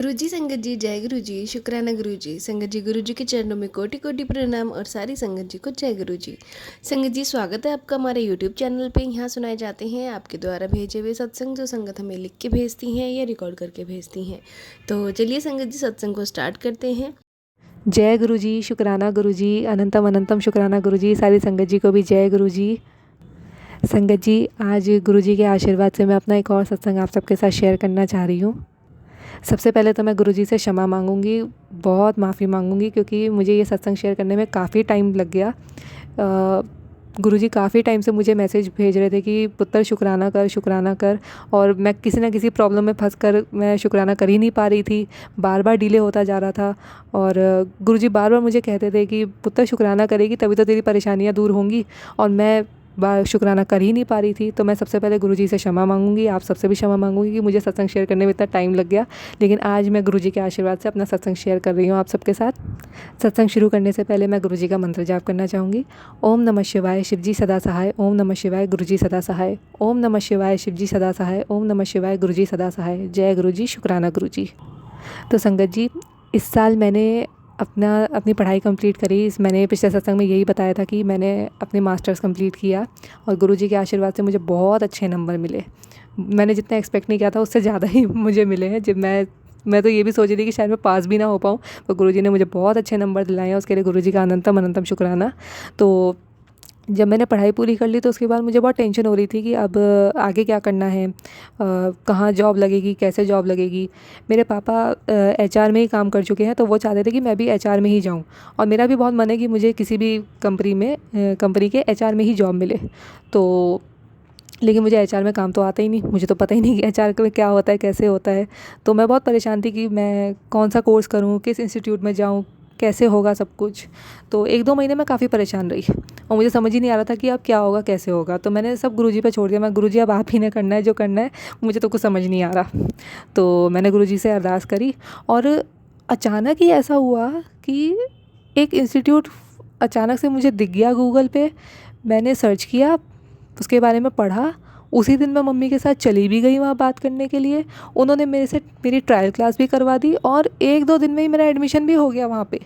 गुरु जी संगत जी, जय गुरु जी, शुक्राना गुरु जी। संगत जी, गुरु जी के चरणों में कोटि कोटि प्रणाम और सारी संगत जी को जय गुरु जी। संगत जी, स्वागत है आपका हमारे यूट्यूब चैनल पे। यहाँ सुनाए जाते हैं आपके द्वारा भेजे हुए सत्संग, जो संगत हमें लिख के भेजती हैं या रिकॉर्ड करके भेजती हैं। तो चलिए संगत जी, सत्संग को स्टार्ट करते हैं। जय गुरु जी, शुक्राना गुरु जी, अनंतम अनंतम शुक्राना गुरु जी, सारी संगत जी को भी जय गुरु जी। संगत जी, आज गुरु जी के आशीर्वाद से मैं अपना एक और सत्संग आप सबके साथ शेयर करना चाह रही हूँ। सबसे पहले तो मैं गुरु जी से क्षमा मांगूंगी, बहुत माफ़ी मांगूंगी, क्योंकि मुझे ये सत्संग शेयर करने में काफ़ी टाइम लग गया। गुरुजी काफ़ी टाइम से मुझे मैसेज भेज रहे थे कि पुत्र शुक्राना कर, और मैं किसी ना किसी प्रॉब्लम में फंस कर मैं शुक्राना कर ही नहीं पा रही थी। बार बार डिले होता जा रहा था और गुरुजी बार बार मुझे कहते थे कि पुत्र शुक्राना करेगी तभी तो तेरी परेशानियाँ दूर होंगी, और मैं शुक्राना कर ही नहीं पा रही थी। तो मैं सबसे पहले गुरुजी से क्षमा मांगूंगी, आप सबसे भी क्षमा मांगूंगी कि मुझे सत्संग शेयर करने में इतना टाइम लग गया। लेकिन आज मैं गुरुजी के आशीर्वाद से अपना सत्संग शेयर कर रही हूँ आप सबके साथ। सत्संग शुरू करने से पहले मैं गुरुजी का मंत्र जाप करना चाहूँगी। ओम नमः शिवाय, शिवजी सदा सहाय। ओम नमः शिवाय, गुरुजी सदा सहाय। ओम नमः शिवाय, शिवजी सदा सहाय। ओम नमः शिवाय, गुरुजी सदा सहाय। जय गुरुजी, शुक्राना गुरुजी। तो संगत जी, इस साल मैंने अपनी पढ़ाई कंप्लीट करी। मैंने पिछले सत्संग में यही बताया था कि मैंने अपने मास्टर्स कंप्लीट किया और गुरुजी के आशीर्वाद से मुझे बहुत अच्छे नंबर मिले। मैंने जितना एक्सपेक्ट नहीं किया था उससे ज़्यादा ही मुझे मिले हैं। जब मैं तो ये भी सोच रही थी कि शायद मैं पास भी ना हो पाऊँ, तो गुरुजी ने मुझे बहुत अच्छे नंबर दिलाए हैं। उसके लिए गुरुजी का अनंतम अनंतम शुक्राना। तो जब मैंने पढ़ाई पूरी कर ली तो उसके बाद मुझे बहुत टेंशन हो रही थी कि अब आगे क्या करना है, कहाँ जॉब लगेगी, कैसे जॉब लगेगी। मेरे पापा एचआर में ही काम कर चुके हैं, तो वो चाहते थे कि मैं भी एचआर में ही जाऊं, और मेरा भी बहुत मन है कि मुझे किसी भी कंपनी के एचआर में ही जॉब मिले। तो लेकिन मुझे एचआर में काम तो आता ही नहीं, मुझे तो पता ही नहीं कि एचआर में क्या होता है, कैसे होता है। तो मैं बहुत परेशान थी कि मैं कौन सा कोर्स करूँ, किस इंस्टीट्यूट में जाऊँ, कैसे होगा सब कुछ। तो 1-2 महीने मैं काफ़ी परेशान रही और मुझे समझ ही नहीं आ रहा था कि अब क्या होगा, कैसे होगा। तो मैंने सब गुरुजी पे छोड़ दिया। मैं गुरुजी, अब आप ही ने करना है जो करना है, मुझे तो कुछ समझ नहीं आ रहा। तो मैंने गुरुजी से अरदास करी और अचानक ही ऐसा हुआ कि एक इंस्टीट्यूट अचानक से मुझे दिख गया गूगल पे। मैंने सर्च किया, उसके बारे में पढ़ा। उसी दिन मैं मम्मी के साथ चली भी गई वहाँ बात करने के लिए। उन्होंने मेरी ट्रायल क्लास भी करवा दी और 1-2 दिन में ही मेरा एडमिशन भी हो गया वहाँ पे।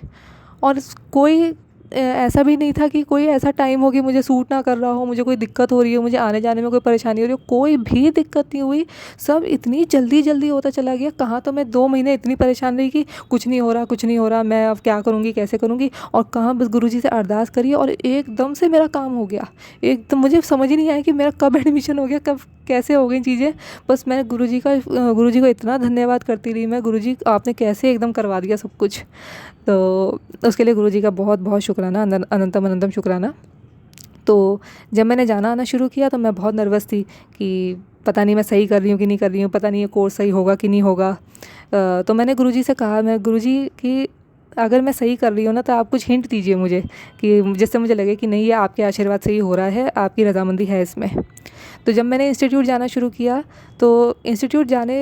और कोई ऐसा भी नहीं था कि कोई ऐसा टाइम हो कि मुझे सूट ना कर रहा हो, मुझे कोई दिक्कत हो रही हो, मुझे आने जाने में कोई परेशानी हो रही हो, कोई भी दिक्कत नहीं हुई। सब इतनी जल्दी जल्दी होता चला गया। कहाँ तो मैं 2 महीने इतनी परेशान रही कि कुछ नहीं हो रहा, कुछ नहीं हो रहा, मैं अब क्या करूँगी, कैसे करूँगी। और कहाँ बस गुरुजी से अरदास करी और एकदम से मेरा काम हो गया। एकदम मुझे समझ ही नहीं आया कि मेरा कब एडमिशन हो गया, कब कैसे हो गई चीज़ें। बस मैं गुरुजी को इतना धन्यवाद करती रही। मैं, गुरुजी आपने कैसे एकदम करवा दिया सब कुछ। तो उसके लिए गुरुजी का बहुत बहुत शुक्राना, अनंतम अनंतम शुक्राना। तो जब मैंने जाना आना शुरू किया तो मैं बहुत नर्वस थी कि पता नहीं मैं सही कर रही हूँ कि नहीं कर रही हूँ, पता नहीं ये कोर्स सही होगा कि नहीं होगा। तो मैंने गुरुजी से कहा, मैं गुरुजी कि अगर मैं सही कर रही हूँ ना, तो आप कुछ हिंट दीजिए मुझे कि जिससे मुझे लगे कि नहीं, ये आपके आशीर्वाद से ही हो रहा है, आपकी रज़ामंदी है इसमें। तो जब मैंने इंस्टीट्यूट जाना शुरू किया तो इंस्टीट्यूट जाने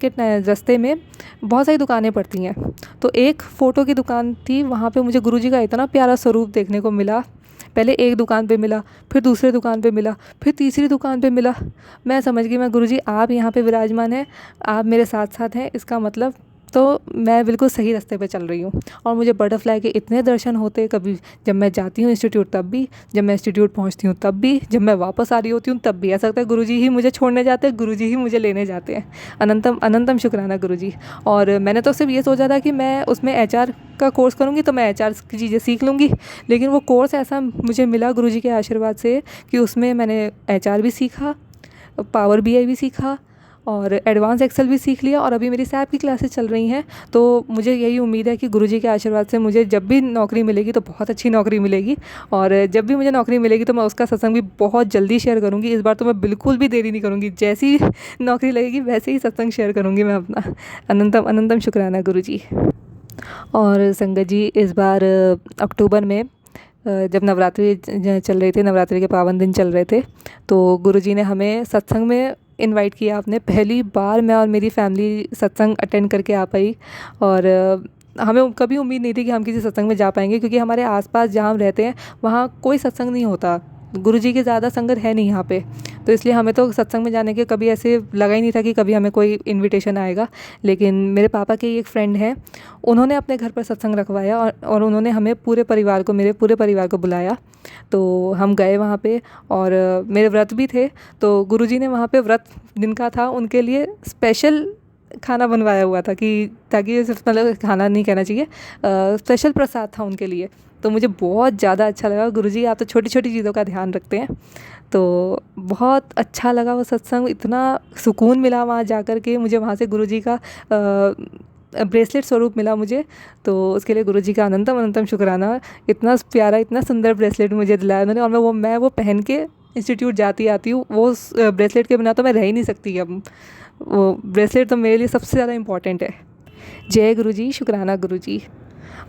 के रास्ते में बहुत सारी दुकानें पड़ती हैं। तो एक फ़ोटो की दुकान थी, वहाँ पे मुझे गुरुजी का इतना प्यारा स्वरूप देखने को मिला। पहले एक दुकान पे मिला, फिर दूसरे दुकान पे मिला, फिर तीसरी दुकान पे मिला। मैं समझ गई, मैं गुरुजी आप यहाँ पे विराजमान हैं, आप मेरे साथ साथ हैं, इसका मतलब तो मैं बिल्कुल सही रास्ते पे चल रही हूँ। और मुझे बटरफ्लाई के इतने दर्शन होते, कभी जब मैं जाती हूँ इंस्टीट्यूट तब भी, जब मैं इंस्टीट्यूट पहुँचती हूँ तब भी, जब मैं वापस आ रही होती हूँ तब भी। ऐसा लगता है गुरुजी ही मुझे छोड़ने जाते हैं, गुरुजी ही मुझे लेने जाते हैं। अनंतम अनंतम शुक्राना गुरुजी। और मैंने तो सिर्फ ये सोचा था कि मैं उसमें एचआर का कोर्स करूँगी तो मैं एचआर की चीज़ें सीख लूँगी। लेकिन वो कोर्स ऐसा मुझे मिला गुरुजी के आशीर्वाद से कि उसमें मैंने एचआर भी सीखा, पावर बीआई भी सीखा और एडवांस एक्सेल भी सीख लिया, और अभी मेरी सैप की क्लासेस चल रही हैं। तो मुझे यही उम्मीद है कि गुरुजी के आशीर्वाद से मुझे जब भी नौकरी मिलेगी तो बहुत अच्छी नौकरी मिलेगी, और जब भी मुझे नौकरी मिलेगी तो मैं उसका सत्संग भी बहुत जल्दी शेयर करूँगी। इस बार तो मैं बिल्कुल भी देरी नहीं करूँगी, जैसी नौकरी लगेगी वैसे ही सत्संग शेयर करूँगी मैं अपना। अनंतम अनंतम शुक्राना गुरुजी। और संगत जी, इस बार अक्टूबर में जब नवरात्रि चल रही थी, नवरात्रि के पावन दिन चल रहे थे, तो गुरुजी ने हमें सत्संग में इनवाइट किया। आपने पहली बार मैं और मेरी फैमिली सत्संग अटेंड करके आ पाई। और हमें कभी उम्मीद नहीं थी कि हम किसी सत्संग में जा पाएंगे, क्योंकि हमारे आसपास जहाँ हम रहते हैं वहाँ कोई सत्संग नहीं होता। गुरुजी की ज़्यादा संगत है नहीं यहाँ पे, तो इसलिए हमें तो सत्संग में जाने के कभी ऐसे लगा ही नहीं था कि कभी हमें कोई इनविटेशन आएगा। लेकिन मेरे पापा के एक फ्रेंड हैं, उन्होंने अपने घर पर सत्संग रखवाया और उन्होंने हमें पूरे परिवार को, मेरे पूरे परिवार को बुलाया। तो हम गए वहाँ पे और मेरे व्रत भी थे, तो गुरुजी ने वहाँ पे व्रत जिनका था उनके लिए स्पेशल खाना बनवाया हुआ था कि ताकि सिर्फ मतलब खाना नहीं कहना चाहिए, स्पेशल प्रसाद था उनके लिए। तो मुझे बहुत ज़्यादा अच्छा लगा। गुरुजी आप तो छोटी छोटी चीज़ों का ध्यान रखते हैं। तो बहुत अच्छा लगा वो सत्संग, इतना सुकून मिला वहाँ जा कर के। मुझे वहाँ से गुरुजी का ब्रेसलेट स्वरूप मिला मुझे, तो उसके लिए गुरुजी का अनंतम अनंतम शुक्राना। इतना प्यारा, इतना सुंदर ब्रेसलेट मुझे दिलाया उन्होंने, और मैं वो पहन के इंस्टीट्यूट जाती आती हूँ। वो ब्रेसलेट के बिना तो मैं रह ही नहीं सकती अब। वो ब्रेसलेट तो मेरे लिए सबसे ज़्यादा इम्पॉर्टेंट है। जय गुरुजी, शुक्राना गुरुजी।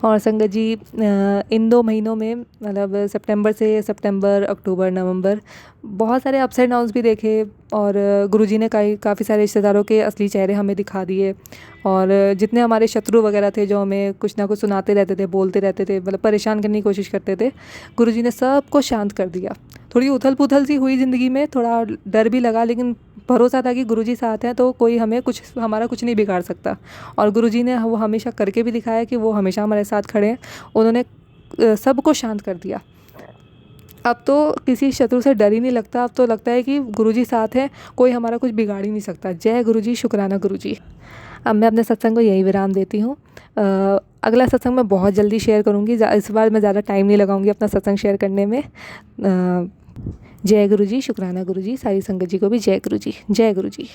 और संगत जी, इन 2 महीनों में मतलब सितंबर, अक्टूबर, नवंबर बहुत सारे अप्स एंड डाउन्स भी देखे, और गुरुजी ने काफ़ी सारे रिश्तेदारों के असली चेहरे हमें दिखा दिए। और जितने हमारे शत्रु वगैरह थे जो हमें कुछ ना कुछ सुनाते रहते थे, बोलते रहते थे, मतलब परेशान करने की कोशिश करते थे, गुरुजी ने सबको शांत कर दिया। थोड़ी उथल पुथल सी हुई ज़िंदगी में, थोड़ा डर भी लगा, लेकिन भरोसा था कि गुरुजी साथ हैं तो कोई हमारा कुछ नहीं बिगाड़ सकता। और गुरुजी ने वो हमेशा करके भी दिखाया कि वो हमेशा हमारे साथ खड़े हैं। उन्होंने सबको शांत कर दिया। अब तो किसी शत्रु से डर ही नहीं लगता। अब तो लगता है कि गुरुजी साथ हैं, कोई हमारा कुछ बिगाड़ ही नहीं सकता। जय गुरुजी, शुक्राना गुरुजी। अब मैं अपने सत्संग को यही विराम देती हूँ। अगला सत्संग मैं बहुत जल्दी शेयर करूँगी। इस बार मैं ज़्यादा टाइम नहीं लगाऊंगी अपना सत्संग शेयर करने में। जय गुरुजी, शुक्राना गुरुजी। सारी संगत जी को भी जय गुरुजी, जय गुरुजी।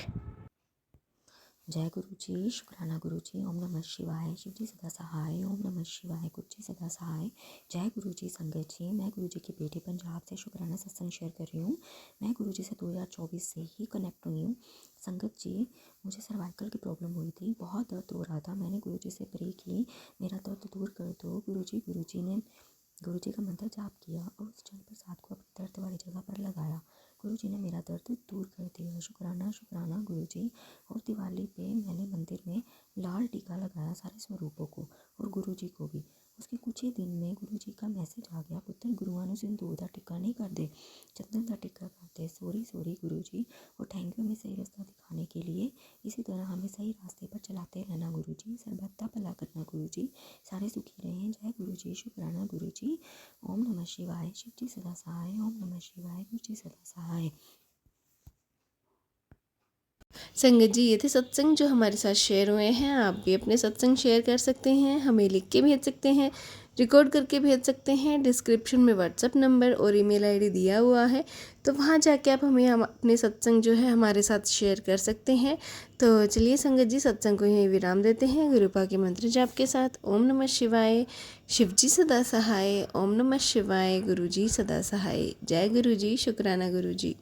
जय गुरु जी, शुक्राना गुरु जी। ओम नमः शिवाय। शिव जी सदा सहाय। ओम नमः शिवाय। गुरु जी सदा सहाय। जय गुरु जी संगत जी। मैं गुरु जी की बेटी पंजाब से शुक्राना सत्संग शेयर कर रही हूँ। मैं गुरु जी से 2024 से ही कनेक्ट हुई हूँ। संगत जी, मुझे सर्वाइकल की प्रॉब्लम हुई थी, बहुत दर्द हो रहा था। मैंने गुरु जी से प्रे की, मेरा दर्द दूर कर दो गुरु जी ने गुरु जी का मंत्र जाप किया और उस जल प्रसाद को अपनी दर्द वाली जगह पर लगाया। गुरु जी ने मेरा दर्द दूर कर दिया। शुक्राना शुक्राना गुरु जी। और दिवाली पे मैंने मंदिर में लाल टीका लगाया सारे स्वरूपों को और गुरु जी को भी। उसके कुछ ही दिन में गुरु जी का मैसेज आ गया, पुत्र गुरुआ ਨੂੰ ਸਿੰਦੂਰ ਦਾ टिक्का नहीं कर दे, चंदन का टिक्का कर दे। सॉरी गुरु जी, और थैंक यू हमें सही रास्ता दिखाने के लिए। इसी तरह हमें सही रास्ते पर चलाते रहना गुरु जी। सर्वदा भला करना गुरु जी। सारे सुखी रहें। जय गुरु जी, शुक्राना गुरु जी। ओम नमः शिवाय। शिव जी सदा सहाय। ओम नमः शिवाय। गुरु जी सदा सहाय। संगत जी, ये थे सत्संग जो हमारे साथ शेयर हुए हैं। आप भी अपने सत्संग शेयर कर सकते हैं, हमें लिख के भेज सकते हैं, रिकॉर्ड करके भेज सकते हैं। डिस्क्रिप्शन में व्हाट्सअप नंबर और ईमेल आईडी दिया हुआ है, तो वहाँ जाके आप हम अपने सत्संग जो है हमारे साथ शेयर कर सकते हैं। तो चलिए संगत जी, सत्संग को यहीं विराम देते हैं गुरुपा के मंत्र जाप के साथ। ओम नमः शिवाय। शिव जी सदा सहाय। ओम नमः शिवाय। गुरु जी सदा सहाय। जय गुरु जी, शुक्राना गुरु जी।